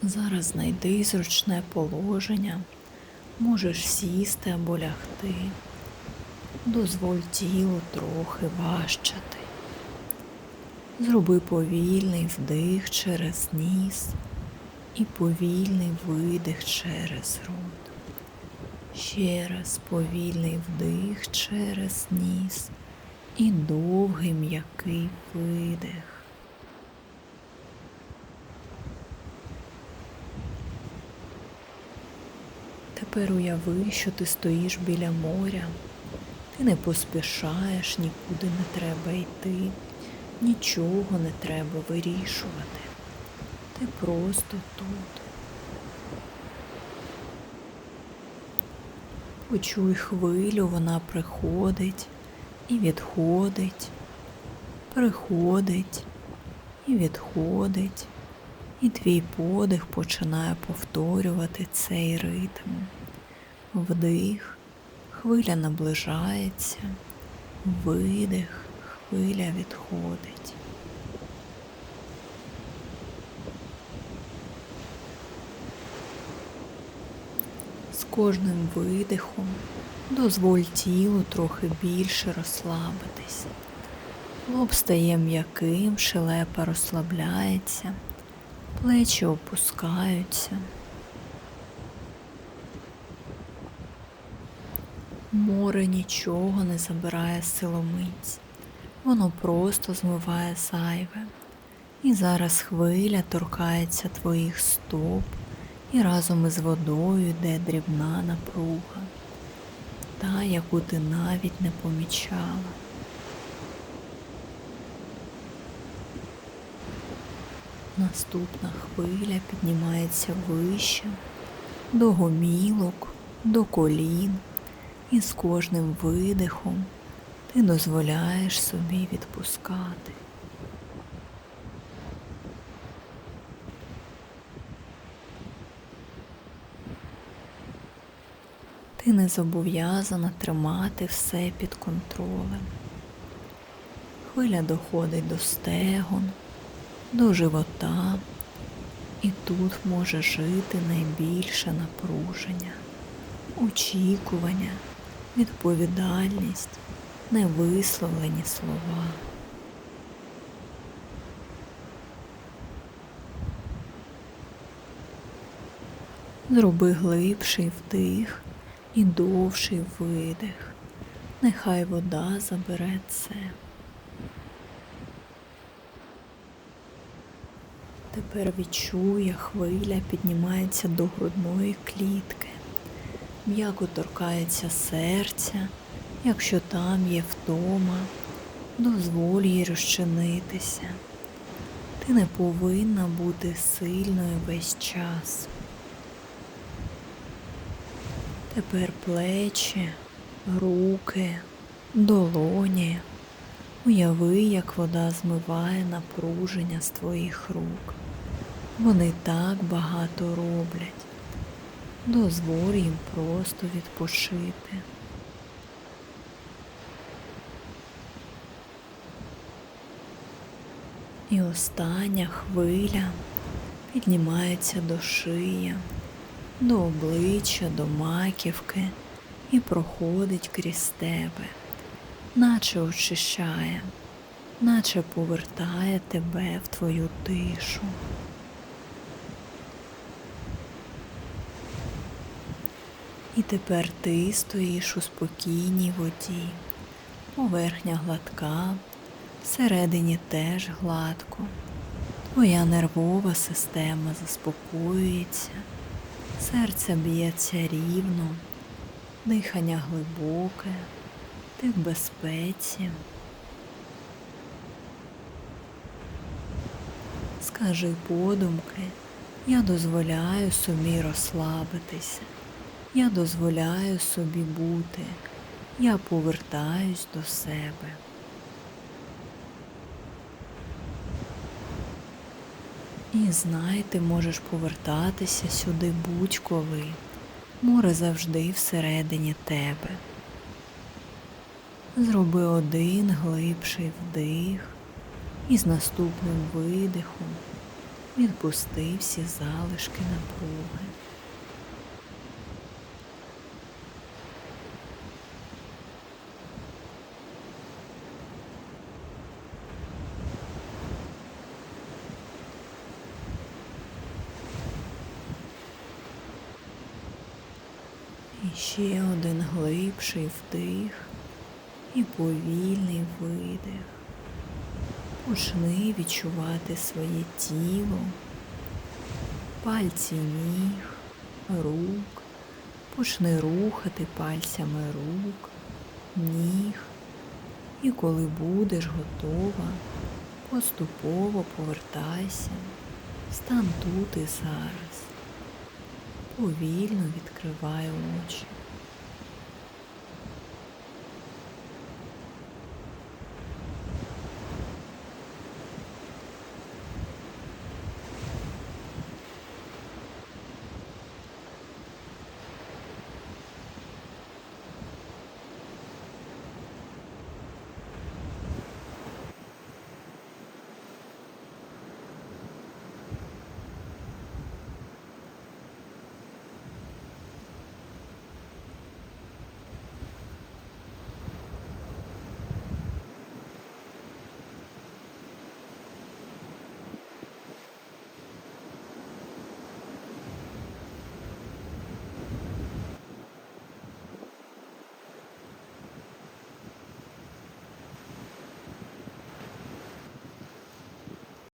Зараз знайди зручне положення, можеш сісти або лягти. Дозволь тілу трохи важчати. Зроби повільний вдих через ніс і повільний видих через рот. Ще раз повільний вдих через ніс і довгий м'який видих. Тепер уяви, що ти стоїш біля моря. Ти не поспішаєш, нікуди не треба йти, нічого не треба вирішувати. Ти просто тут. Почуй хвилю, вона приходить і відходить, приходить і відходить. І твій подих починає повторювати цей ритм. Вдих, хвиля наближається, видих, хвиля відходить. З кожним видихом дозволь тілу трохи більше розслабитись. Лоб стає м'яким, щелепа розслабляється, плечі опускаються. Море нічого не забирає силомиць, воно просто змиває зайве. І зараз хвиля торкається твоїх стоп, і разом із водою йде дрібна напруга, та, яку ти навіть не помічала. Наступна хвиля піднімається вище, до гомілок, до колін, і з кожним видихом ти дозволяєш собі відпускати. Ти не зобов'язана тримати все під контролем. Хвиля доходить до стегон, до живота, і тут може жити найбільше напруження, очікування, відповідальність, невисловлені слова. Зроби глибший вдих і довший видих. Нехай вода забере це. Тепер відчуй, як хвиля піднімається до грудної клітки. М'яко торкається серця, якщо там є втома, дозволь їй розчинитися. Ти не повинна бути сильною весь час. Тепер плечі, руки, долоні. Уяви, як вода змиває напруження з твоїх рук. Вони так багато роблять. Дозволь їм просто відпочити. І остання хвиля піднімається до шиї, до обличчя, до маківки і проходить крізь тебе, наче очищає, наче повертає тебе в твою тишу. І тепер ти стоїш у спокійній воді, поверхня гладка, всередині теж гладко. Твоя нервова система заспокоюється, серце б'ється рівно, дихання глибоке, ти в безпеці. Скажи подумки: я дозволяю собі розслабитися, я дозволяю собі бути, я повертаюсь до себе. І знай, ти можеш повертатися сюди будь-коли. Море завжди всередині тебе. Зроби один глибший вдих і з наступним видихом Відпусти всі залишки напруги. І ще один глибший вдих і повільний видих. Почни відчувати своє тіло, пальці ніг, рук. Почни рухати пальцями рук, ніг. І коли будеш готова, поступово повертайся, стан тут і зараз. Повільно відкривай очі.